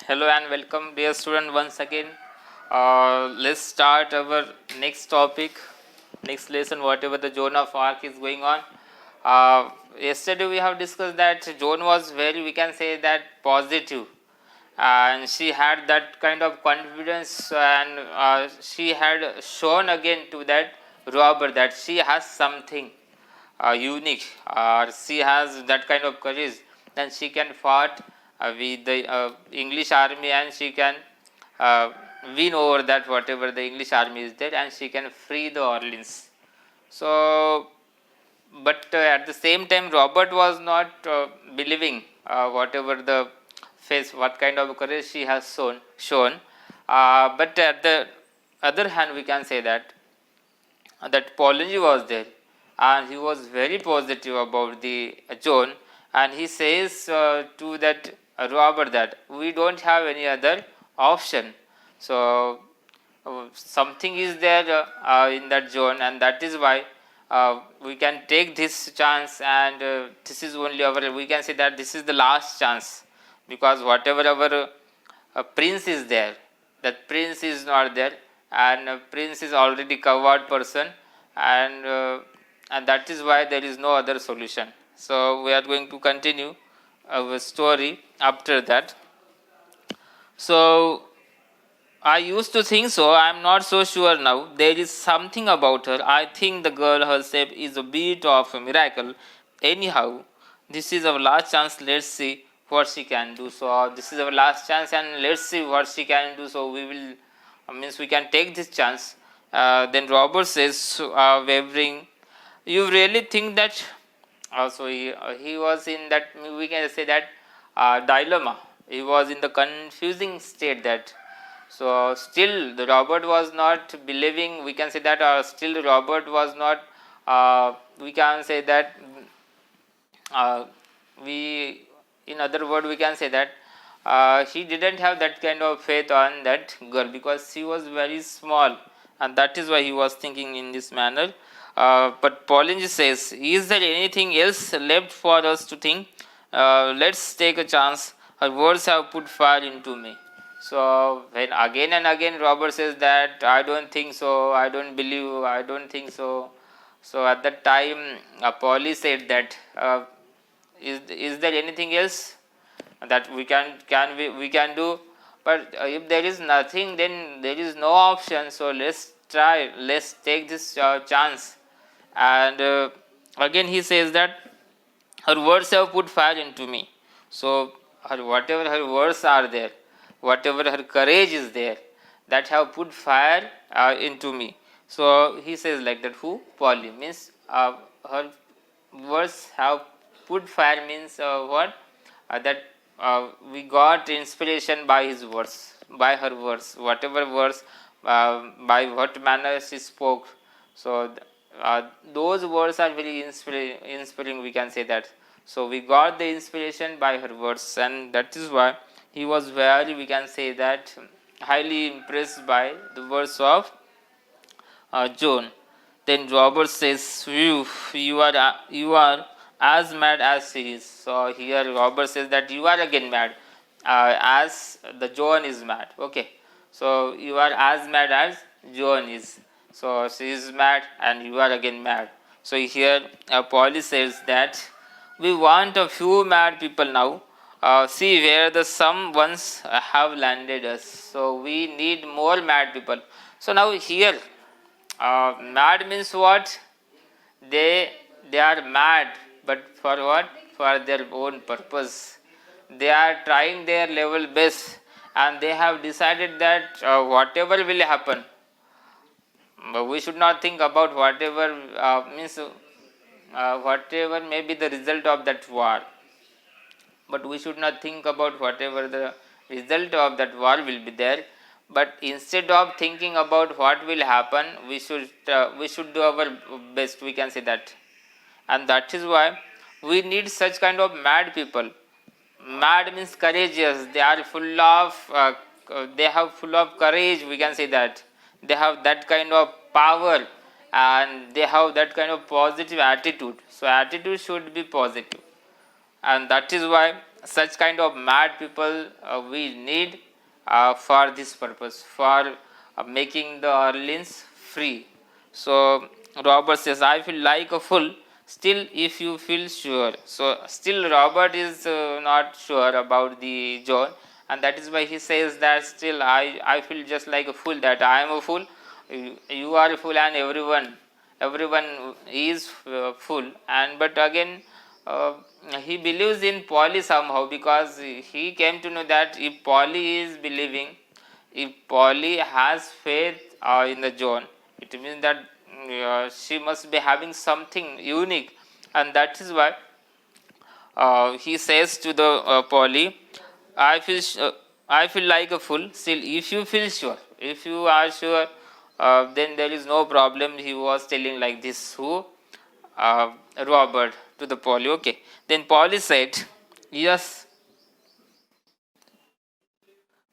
Hello and welcome, dear student, once again. Let's start our next topic, next lesson, whatever the Joan of Arc is going on. Yesterday we have discussed that Joan was very, we can say that positive, and she had that kind of confidence, and she had shown again to that robber that she has something unique, or she has that kind of courage, then she can fight with the English army, and she can uh, win over that whatever the English army is there, and she can free the Orleans. So, but at the same time, Robert was not believing whatever the face, what kind of courage she has shown. But at the other hand, we can say that Polanyi was there, and he was very positive about the Joan, and he says to that robber that we don't have any other option. So something is there in that Joan, and that is why we can take this chance, and this is only our, we can say that this is the last chance, because whatever our prince is there, that prince is not there, and prince is already covered person, and that is why there is no other solution. So we are going to continue our story after that. So I used to think so, I am not so sure now. There is something about her. I think the girl herself is a bit of a miracle. Anyhow, this is our last chance. Let's see what she can do. So this is our last chance, and let's see what she can do. So we will, means we can take this chance. Then Robert says, wavering, you really think that? Also, he was in that, we can say that dilemma. He was in the confusing state that, so still the Robert was not believing, we can say that, still Robert was not, we can say that, we, in other word, we can say that he didn't have that kind of faith on that girl, because she was very small, and that is why he was thinking in this manner. But Polanyi says, is there anything else left for us to think? Let's take a chance. Her words have put fire into me. So when again and again Robert says that I don't think so, I don't believe, I don't think so. So at that time, Polly said that, is there anything else that we can do? But if there is nothing, then there is no option. So let's try. Let's take this chance. And again he says that her words have put fire into me. So whatever her words are there, whatever her courage is there, that have put fire into me. So he says like that. Who? Polly means her words have put fire means what? That we got inspiration by his words, by her words, whatever words, by what manner she spoke. So those words are very inspiring, we can say that. So we got the inspiration by her words, and that is why he was very, we can say that, highly impressed by the words of Joan. Then Robert says, you are as mad as she is. So here Robert says that you are again mad, as the Joan is mad. Okay, so you are as mad as Joan is. So she is mad, and you are again mad. So here Polly says that we want a few mad people now. See where the some ones have landed us. So we need more mad people. So now here, mad means what? They are mad, but for what? For their own purpose. They are trying their level best, and they have decided that whatever will happen, but we should not think about whatever means whatever may be the result of that war. But we should not think about whatever the result of that war will be there. But instead of thinking about what will happen, we should do our best, we can say that. And that is why we need such kind of mad people. Mad means courageous. They are full of they have full of courage, we can say that. They have that kind of power, and they have that kind of positive attitude. So attitude should be positive, and that is why such kind of mad people we need for this purpose, for making the Orleans free. So Robert says, I feel like a fool. Still, if you feel sure. So still Robert is not sure about the John, and that is why he says that still I feel just like a fool, that I am a fool, you are a fool, and everyone is fool. And but again he believes in Polly somehow, because he came to know that if Polly is believing, if Polly has faith in the John, it means that she must be having something unique, and that is why he says to the Polly, I feel like a fool. Still, if you feel sure, if you are sure, then there is no problem. He was telling like this. Who? Robert to the Polly. Okay. Then Polly said, yes,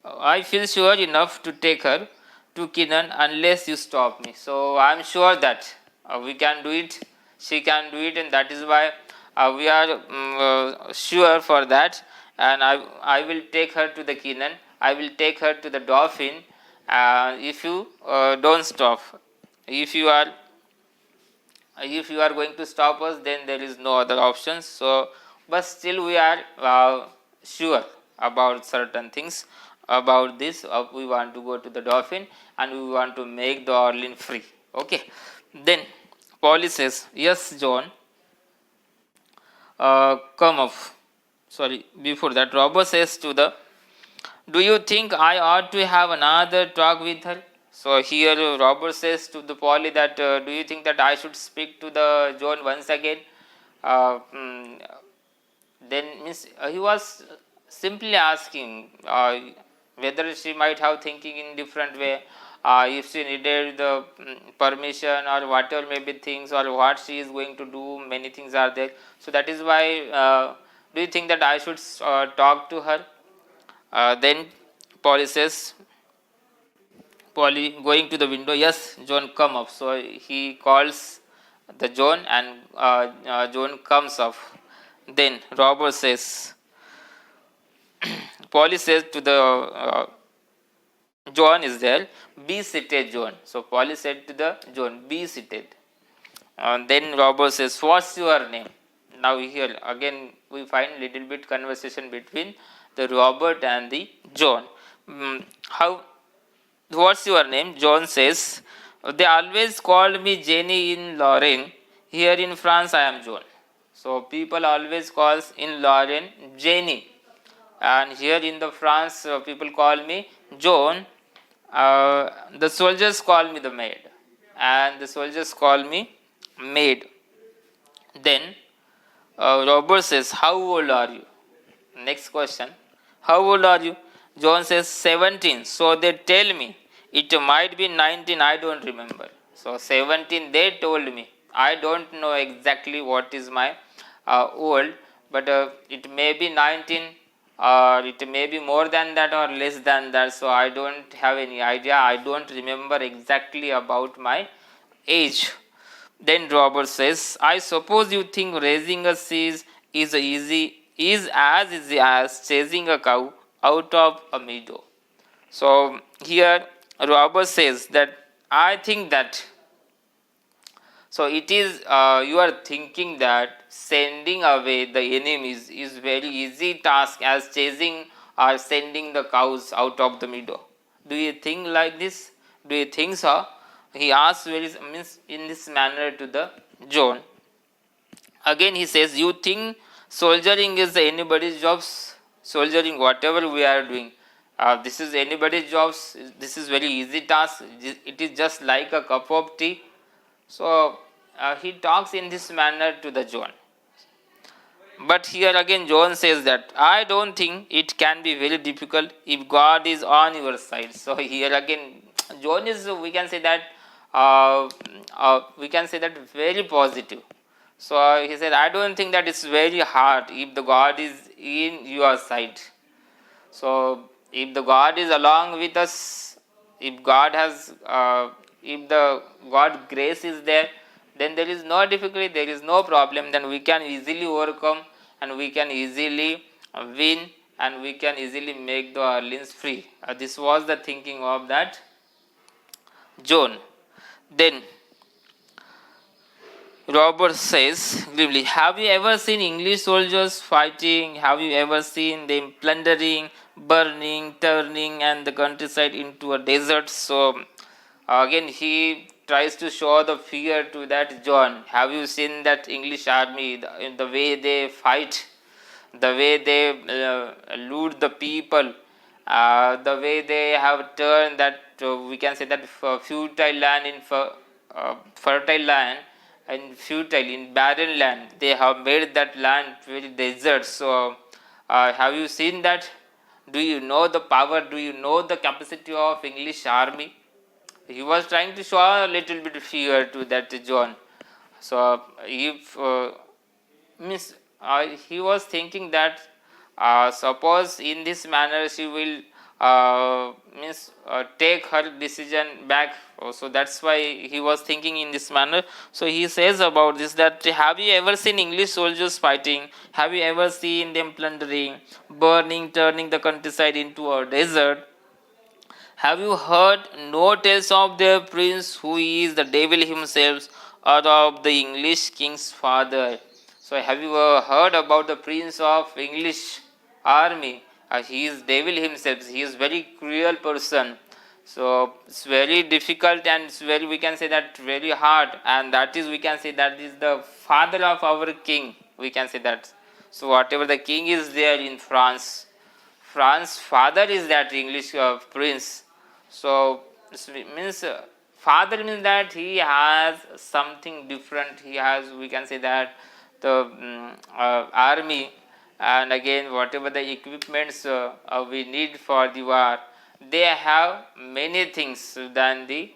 I feel sure enough to take her to Kinnan unless you stop me. So I'm sure that we can do it. She can do it, and that is why we are sure for that. And I will take her to the Kinnan. I will take her to the Dauphin. If you don't stop, if you are going to stop us, then there is no other options. So but still we are sure about certain things about this. We want to go to the Dauphin, and we want to make the Orleans free. Okay. Then Polly says, yes John, come up. Sorry, before that Robert says to the, do you think I ought to have another talk with her? So here Robert says to the Polly that, do you think that I should speak to the John once again? Uh, mm, then means he was simply asking whether she might have thinking in different way, if she needed the permission or whatever may be things, or what she is going to do. Many things are there. So that is why, do you think that I should talk to her? Then Polly says, Polly going to the window, yes John, come up. So he calls the John, and John comes up. Then Robert says, Polly says to the John is there, be seated John. So Polly said to the John, be seated. Then Robert says, what's your name? Now here again we find little bit conversation between the Robert and the John. How? What's your name? John says, they always called me Jenny in Lorraine. Here in France, I am John. So people always calls in Lorraine Jenny, and here in the France, people call me John. The soldiers call me the maid, and the soldiers call me maid. Then Robert says, how old are you? Next question, how old are you? John says 17. So they tell me it might be 19, I don't remember. So 17 they told me. I don't know exactly what is my old, but it may be 19, or it may be more than that or less than that. So I don't have any idea. I don't remember exactly about my age. Then Robert says, I suppose you think raising a seed is as easy as chasing a cow out of a meadow. So here Robert says that I think that, so it is you are thinking that sending away the enemies is very easy task as chasing or sending the cows out of the meadow. Do you think like this? Do you think so? He asks means in this manner to the John. Again he says, you think soldiering is anybody's jobs? Soldiering, whatever we are doing, this is anybody's jobs. This is very easy task. It is just like a cup of tea. So he talks in this manner to the John. But here again John says that I don't think it can be very difficult if God is on your side. So here again John is, we can say that very positive. So he said, I don't think that it's very hard if the God is in your side. So if the God is along with us, if God has, if the God grace is there, then there is no difficulty, there is no problem. Then we can easily overcome, and we can easily win and we can easily make the Orleans free. This was the thinking of that John. Then Robert says grimly, have you ever seen English soldiers fighting? Have you ever seen them plundering, burning, turning and the countryside into a desert? So again he tries to show the fear to that John. Have you seen that English army, in the way they fight, the way they loot the people, the way they have turned that we can say that futile land in fertile land and futile in barren land. They have made that land very desert. So, have you seen that? Do you know the power? Do you know the capacity of English army? He was trying to show a little bit of fear to that John. So, if means he was thinking that suppose in this manner she will take her decision back. So that's why he was thinking in this manner. So he says about this that have you ever seen English soldiers fighting? Have you ever seen them plundering, burning, turning the countryside into a desert? Have you heard no tales of their prince who is the devil himself or of the English king's father? So have you heard about the prince of English army? He is devil himself. He is very cruel person. So it's very difficult and it's very, we can say that very hard, and that is, we can say that is the father of our king. We can say that. So whatever the king is there in France, father is that English prince. So means father means that he has something different. He has, we can say that the army, and again whatever the equipments we need for the war, they have many things than the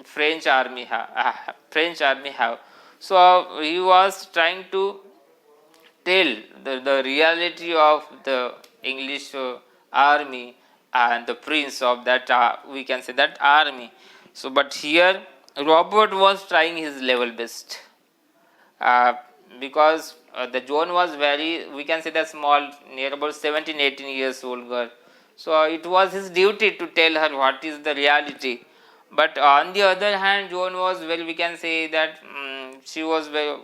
French army have. So he was trying to tell the reality of the English army and the prince of that we can say that army. So but here Robert was trying his level best, because the John was very, we can say that small, near about 17-18 years old girl. So it was his duty to tell her what is the reality. But on the other hand, Joan was very, we can say that she was very,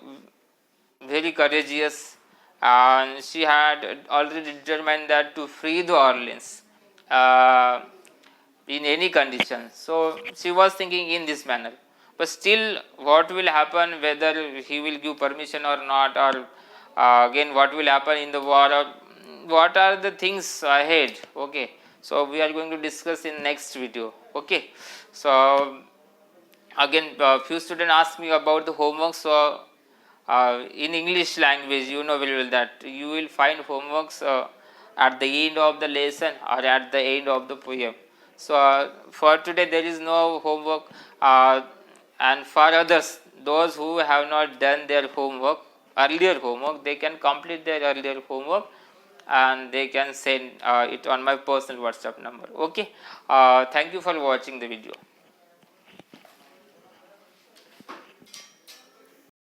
very courageous, and she had already determined that to free the Orleans in any condition. So she was thinking in this manner. But still, what will happen, whether he will give permission or not, or again what will happen in the war, or what are the things ahead? Okay, so we are going to discuss in next video. Okay, so again few students asked me about the homework. So in English language, you know very well that you will find homeworks at the end of the lesson or at the end of the poem. So for today there is no homework, and for others, those who have not done their homework, earlier homework, they can complete their earlier homework and they can send it on my personal WhatsApp number. Okay, thank you for watching the video.